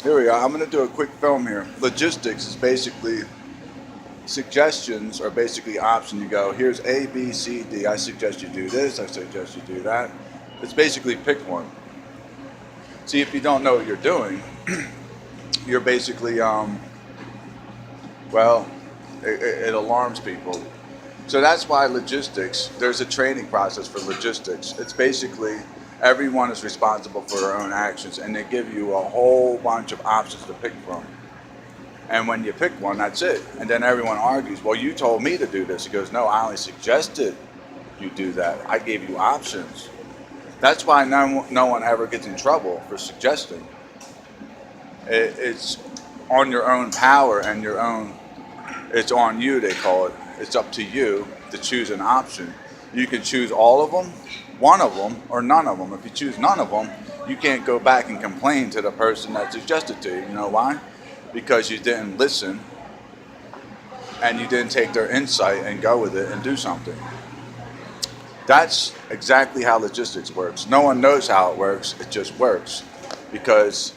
Here we go. I'm going to do a quick film here. Logistics is basically suggestions are basically options. You go, here's A, B, C, D. I suggest you do this. I suggest you do that. It's basically pick one. See, if you don't know what you're doing, you're basically, well, it alarms people. So that's why logistics, there's a training process for logistics. It's basically everyone is responsible for their own actions, and they give you a whole bunch of options to pick from. And when you pick one, that's it. And then everyone argues, well, you told me to do this. He goes, no, I only suggested you do that. I gave you options. That's why no one ever gets in trouble for suggesting. It's on your own power and your own, it's on you, they call it. It's up to you to choose an option. You can choose all of them, one of them, or none of them. If you choose none of them, you can't go back and complain to the person that suggested to you. You know why? Because you didn't listen and you didn't take their insight and go with it and do something. That's exactly how logistics works. No one knows how it works, it just works. Because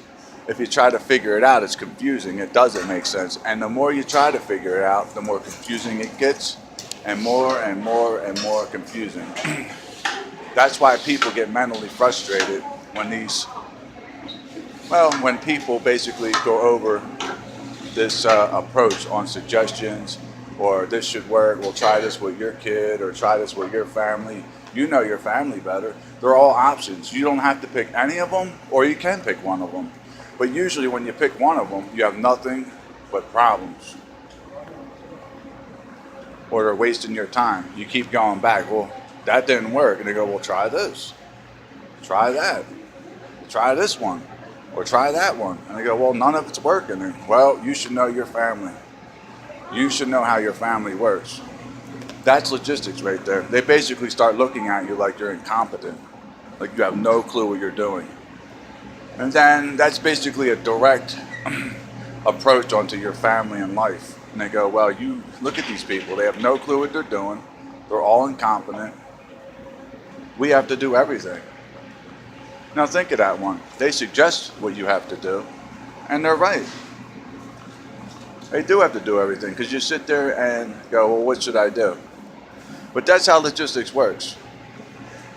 if you try to figure it out, it's confusing, it doesn't make sense. And the more you try to figure it out, the more confusing it gets, and more and more and more confusing. That's why people get mentally frustrated when when people basically go over this approach on suggestions, or this should work, well, try this with your kid, or try this with your family. You know your family better. They're all options. You don't have to pick any of them, or you can pick one of them. But usually when you pick one of them, you have nothing but problems. Or they're wasting your time. You keep going back, well, that didn't work. And they go, well, try this. Try that. Try this one. Or try that one. And they go, well, none of it's working. And, well, you should know your family. You should know how your family works. That's logistics right there. They basically start looking at you like you're incompetent. Like you have no clue what you're doing. And then that's basically a direct approach onto your family and life. And they go, well, you look at these people. They have no clue what they're doing. They're all incompetent. We have to do everything. Now think of that one. They suggest what you have to do, and they're right. They do have to do everything, because you sit there and go, well, what should I do? But that's how logistics works.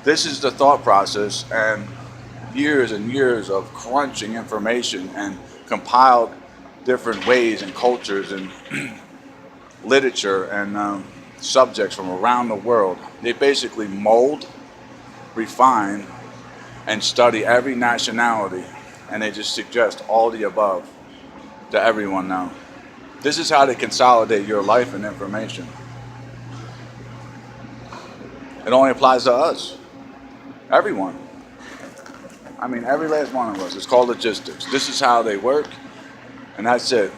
This is the thought process, and years and years of crunching information and compiled different ways and cultures and literature and subjects from around the world. They basically mold, refine, and study every nationality, and they just suggest all the above to everyone now. This is how they consolidate your life and information. It only applies to us. Everyone. I mean, every last one of us. It's called logistics. This is how they work, and that's it.